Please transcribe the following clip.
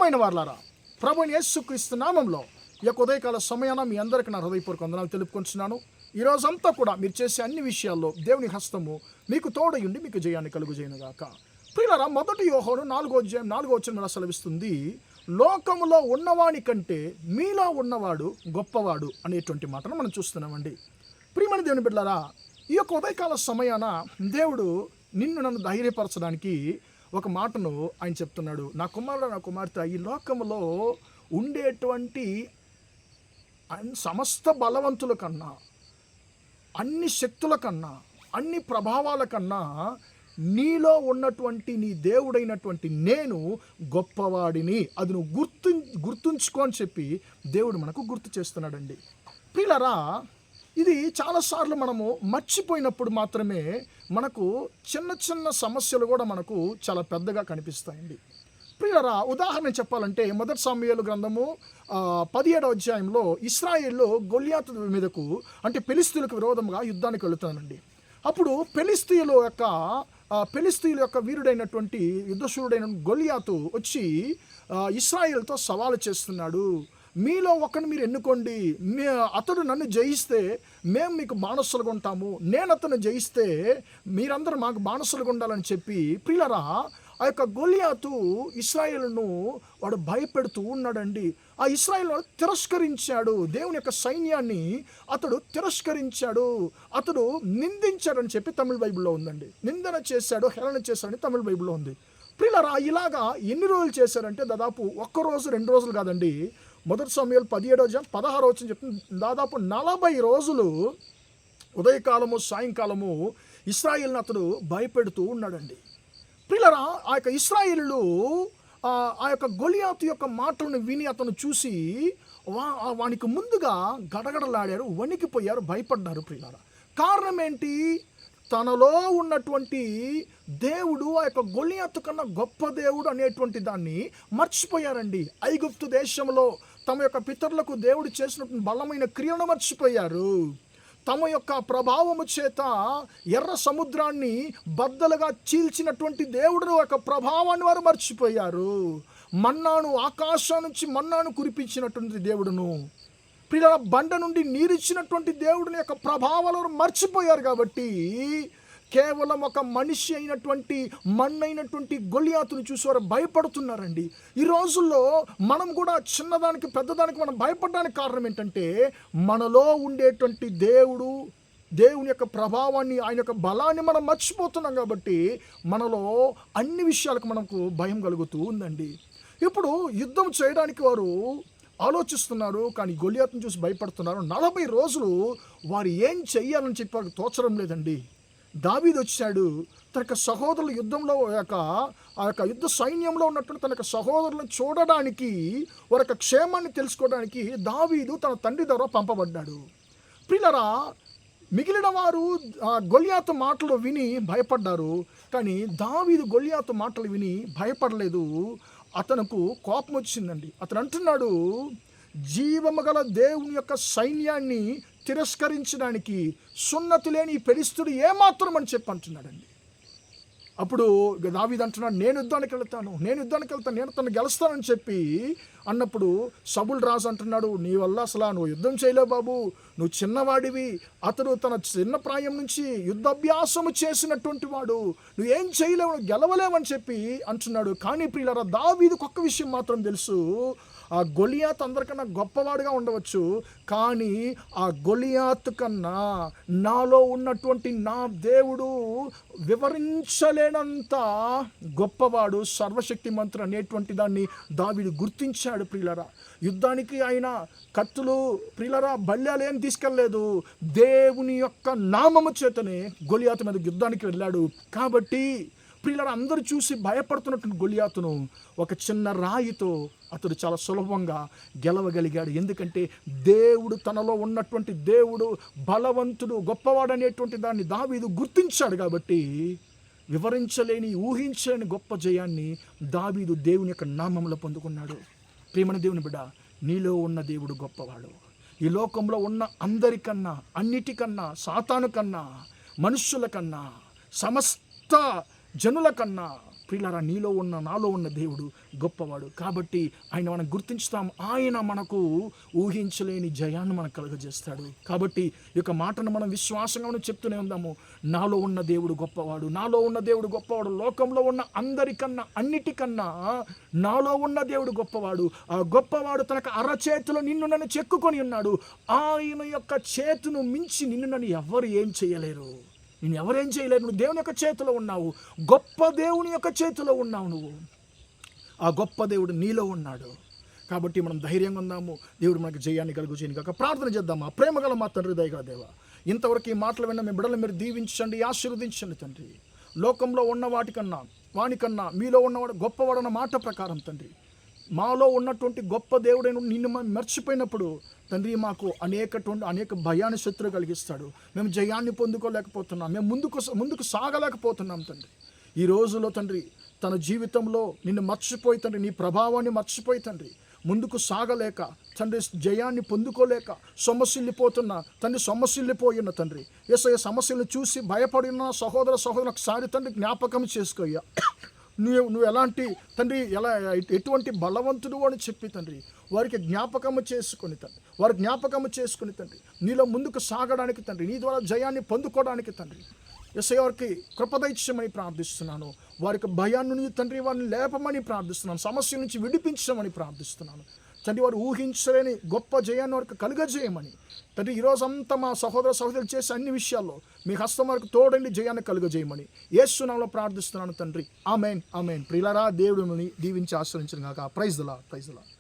ప్రియమైన వారలారా, ప్రభువైన యేసుక్రీస్తు నామంలో ఈ యొక్క ఉదయకాల సమయాన మీ అందరికీ నా హృదయపూర్వక వందనాలు తెలుపుకుంటున్నాను. ఈ రోజంతా కూడా మీరు చేసే అన్ని విషయాల్లో దేవుని హస్తము మీకు తోడయుండి మీకు జయాన్ని కలుగుజేయునుగాక. ప్రియులారా, 1 యోహాను 4:4 సెలవిస్తుంది, లోకములో ఉన్నవాని కంటే మీలో ఉన్నవాడు గొప్పవాడు అనేటువంటి మాటను మనం చూస్తున్నామండి. ప్రియమైన దేవుని బిడ్డలారా, ఈ యొక్క ఉదయకాల సమయాన దేవుడు నన్ను ధైర్యపరచడానికి ఒక మాటను ఆయన చెప్తున్నాడు. నా కుమారుడు, నా కుమార్తె, ఈ లోకంలో ఉండేటువంటి సమస్త బలవంతుల కన్నా, అన్ని శక్తుల కన్నా, అన్ని ప్రభావాల కన్నా నీలో ఉన్నటువంటి నీ దేవుడైనటువంటి నేను గొప్పవాడిని, అది నువ్వు గుర్తుంచుకో అని చెప్పి దేవుడు మనకు గుర్తు చేస్తున్నాడండి. ప్రియులారా, ఇది చాలాసార్లు మనము మర్చిపోయినప్పుడు మాత్రమే మనకు చిన్న చిన్న సమస్యలు కూడా మనకు చాలా పెద్దగా కనిపిస్తాయండి. ప్రియులారా, ఉదాహరణ చెప్పాలంటే 1 సమూయేలు గ్రంథము 17వ అధ్యాయంలో ఇశ్రాయేలు గొల్యాతు మీదకు, అంటే ఫిలిష్తీయులకు విరోధంగా యుద్ధానికి వెళుతున్నానండి. అప్పుడు ఫిలిష్తీయుల యొక్క వీరుడైనటువంటి యుద్ధశూరుడైన గొల్యాతు వచ్చి ఇశ్రాయేలుతో సవాలు చేస్తున్నాడు. మీలో ఒకరిని మీరు ఎన్నుకోండి, అతడు నన్ను జయిస్తే మేము మీకు బానిసలుగా ఉంటాము, నేను అతను జయిస్తే మీరందరూ మాకు బానిసలుగా ఉండాలని చెప్పి, ప్రియులారా, ఆ యొక్క గొల్యాతు ఇశ్రాయేలును వాడు భయపెడుతూ ఉన్నాడండి. ఆ ఇశ్రాయేలు తిరస్కరించాడు, దేవుని యొక్క సైన్యాన్ని అతడు తిరస్కరించాడు, అతడు నిందించాడని చెప్పి తమిళ బైబిల్లో ఉందండి. నిందన చేశాడు, హేళన చేశాడని తమిళ బైబిల్లో ఉంది. ప్రియులారా, ఇలాగా ఎన్ని రోజులు చేశారంటే దాదాపు 1 రోజు 2 రోజులు కాదండి. 1 సమూయేలు 17వ అధ్యాయం 16వ వచనం చెప్తుంది, దాదాపు 40 రోజులు ఉదయకాలము సాయంకాలము ఇశ్రాయేలును అతడు భయపెడుతూ ఉన్నాడండి. ప్రియులారా, ఆ యొక్క ఇశ్రాయేలు ఆ యొక్క గొలియాతు యొక్క మాటలను విని అతను చూసి వానికి ముందుగా గడగడలాడారు, వణికిపోయారు, భయపడ్డారు. ప్రియులారా, కారణం ఏంటి? తనలో ఉన్నటువంటి దేవుడు ఆ యొక్క గొలియాతు కన్నా గొప్ప దేవుడు అనేటువంటి దాన్ని మర్చిపోయారండి. ఐగుప్తు దేశంలో తమ యొక్క పితరులకు దేవుడు చేసినటువంటి బలమైన క్రియను మర్చిపోయారు. తమ యొక్క ప్రభావము చేత ఎర్ర సముద్రాన్ని బద్దలుగా చీల్చినటువంటి దేవుడు యొక్క ప్రభావాన్ని వారు మర్చిపోయారు. ఆకాశం నుంచి మన్నాను కురిపించినటువంటి దేవుడును, పిల్లల బండ నుండి నీరిచ్చినటువంటి దేవుడిని యొక్క ప్రభావాలను మర్చిపోయారు. కాబట్టి కేవలం ఒక మనిషి అయినటువంటి మన్నైనటువంటి గొలియాతును చూసి వారు భయపడుతున్నారండి. ఈ రోజుల్లో మనం కూడా చిన్నదానికి పెద్దదానికి మనం భయపడడానికి కారణం ఏంటంటే, మనలో ఉండేటువంటి దేవుని యొక్క ప్రభావాన్ని, ఆయన యొక్క బలాన్ని మనం మర్చిపోతున్నాం. కాబట్టి మనలో అన్ని విషయాలకు మనకు భయం కలుగుతూ ఉందండి. ఇప్పుడు యుద్ధం చేయడానికి వారు ఆలోచిస్తున్నారు, కానీ గొలియాతును చూసి భయపడుతున్నారు. 40 రోజులు వారు ఏం చెయ్యాలని చెప్పి వారికి తోచడం లేదండి. దావీదు వచ్చాడు, తన యొక్క సహోదరులు యుద్ధంలో ఆ యొక్క యుద్ధ సైన్యంలో ఉన్నటువంటి తన యొక్క సహోదరులను చూడడానికి, వారి యొక్క క్షేమాన్ని తెలుసుకోవడానికి దావీదు తన తండ్రి ద్వారా పంపబడ్డాడు. ప్రియులారా, మిగిలిన వారు గొలియాతు మాటలు విని భయపడ్డారు, కానీ దావీదు గొలియాతు మాటలు విని భయపడలేదు. అతనుకు కోపం వచ్చిందండి. అతను అంటున్నాడు, జీవము గల దేవుని యొక్క సైన్యాన్ని తిరస్కరించడానికి సున్నతి లేని ఫిలిష్తీయుడు ఏమాత్రం అని చెప్పి అంటున్నాడండి. అప్పుడు దావీదు అంటున్నాడు, నేను యుద్ధానికి వెళ్తాను, నేను తను గెలుస్తానని చెప్పి అన్నప్పుడు సౌలు రాజు అంటున్నాడు, నీ వల్ల అసలు నువ్వు యుద్ధం చేయలేవు బాబు, నువ్వు చిన్నవాడివి. అతడు తన చిన్న ప్రాయం నుంచి యుద్ధాభ్యాసము చేసినటువంటి వాడు, నువ్వేం చేయలేవు, గెలవలేవని చెప్పి అంటున్నాడు. కానీ ప్రియులారా, దావీదుకు ఒక్క విషయం మాత్రం తెలుసు, ఆ గొలియాతు అందరికన్నా గొప్పవాడుగా ఉండవచ్చు, కానీ ఆ గొలియాతు కన్నా నాలో ఉన్నటువంటి నా దేవుడు వివరించలేనంత గొప్పవాడు, సర్వశక్తిమంతుడు అనేటువంటి దాన్ని దావీదు గుర్తించాడు. ప్రియులరా, యుద్ధానికి ఆయన కత్తులు, ప్రియులరా, బల్యాలు ఏం తీసుకెళ్ళలేదు, దేవుని యొక్క నామము చేతనే గొలియాతు మీద యుద్ధానికి వెళ్ళాడు. కాబట్టి ప్రియులరా, అందరూ చూసి భయపడుతున్నటువంటి గొలియాతును ఒక చిన్న రాయితో అతడు చాలా సులభంగా గెలవగలిగాడు. ఎందుకంటే దేవుడు, తనలో ఉన్నటువంటి దేవుడు బలవంతుడు, గొప్పవాడు అనేటువంటి దాన్ని దావీదు గుర్తించాడు. కాబట్టి వివరించలేని, ఊహించలేని గొప్ప జయాన్ని దావీదు దేవుని యొక్క నామంలో పొందుకున్నాడు. ప్రియమైన దేవుని బిడ్డ, నీలో ఉన్న దేవుడు గొప్పవాడు. ఈ లోకంలో ఉన్న అందరికన్నా, అన్నిటికన్నా, సాతాను కన్నా, మనుష్యుల కన్నా, సమస్త జనుల కన్నా ప్రియులారా, నీలో ఉన్న నాలో ఉన్న దేవుడు గొప్పవాడు. కాబట్టి ఆయన మనం గుర్తించుతాం. ఆయన మనకు ఊహించలేని జయాన్ని మనకు కలుగజేస్తాడు. కాబట్టి ఈ యొక్క మాటను మనం విశ్వాసంగా మనం చెప్తూనే ఉందాము. నాలో ఉన్న దేవుడు గొప్పవాడు, నాలో ఉన్న దేవుడు గొప్పవాడు. లోకంలో ఉన్న అందరికన్నా, అన్నిటికన్నా నాలో ఉన్న దేవుడు గొప్పవాడు. ఆ గొప్పవాడు తనకు అరచేతిలో నిన్ను నన్ను చెక్కుకొని ఉన్నాడు. ఆయన యొక్క చేతును మించి నిన్ను నన్ను ఎవరు ఏం చేయలేరు. నేను ఎవరేం చేయలేరు. నువ్వు దేవుని యొక్క చేతిలో ఉన్నావు. గొప్ప దేవుని యొక్క చేతిలో ఉన్నావు నువ్వు. ఆ గొప్ప దేవుడు నీలో ఉన్నాడు. కాబట్టి మనం ధైర్యంగా ఉందాము. దేవుడు మనకు జయాన్ని కలుగు చేయని కాక ప్రార్థన చేద్దామా. ప్రేమగల మా తండ్రి, దయగల దేవ, ఇంతవరకు ఈ మాటలు విన్న మీ బిడ్డలు మీరు దీవించండి, ఆశీర్వదించండి తండ్రి. లోకంలో ఉన్న వానికన్నా మీలో ఉన్నవాడు గొప్పవాడన్న మాట ప్రకారం తండ్రి, మాలో ఉన్నటువంటి గొప్ప దేవుడైన నిన్ను మనం మర్చిపోయినప్పుడు తండ్రి మాకు అనేక భయాన్ని శత్రువు కలిగిస్తాడు. మేము జయాన్ని పొందుకోలేకపోతున్నాం, మేము ముందుకు సాగలేకపోతున్నాం తండ్రి. ఈ రోజులో తండ్రి తన జీవితంలో నిన్ను మర్చిపోయి తండ్రి, నీ ప్రభావాన్ని మర్చిపోయి తండ్రి, ముందుకు సాగలేక తండ్రి, జయాన్ని పొందుకోలేక సొమ్మసిల్లిపోయిన తండ్రి, యేసయ్య సమస్యలను చూసి భయపడిన సహోదరు ఒకసారి తండ్రి జ్ఞాపకం చేసుకోయ్యా. నువ్వు ఎలాంటి తండ్రి, ఎటువంటి బలవంతుడు అని చెప్పి తండ్రి వారికి జ్ఞాపకము చేసుకుని తండ్రి, నీలో ముందుకు సాగడానికి తండ్రి, నీ ద్వారా జయాన్ని పొందుకోవడానికి తండ్రి యేసయ్య వారికి కృపదైత్యమని ప్రార్థిస్తున్నాను. వారికి భయాన్ని తండ్రి వారిని లేపమని ప్రార్థిస్తున్నాను. సమస్యల నుంచి విడిపించమని ప్రార్థిస్తున్నాను తండ్రి. వారు ఊహించలేని గొప్ప జయాన్ని వారికి కలుగజేయమని తండ్రి, ఈరోజంతా మా సహోదరులు చేసే అన్ని విషయాల్లో మీ హస్తం వరకు తోడండి, జయాన్ని కలుగజేయమని యేసు నామములో ప్రార్థిస్తున్నాను తండ్రి. ఆమేన్, ఆమేన్. ప్రియులారా, దేవుడు మిమ్మల్ని దీవించి ఆశీర్వదించును గాక. Praise the lord.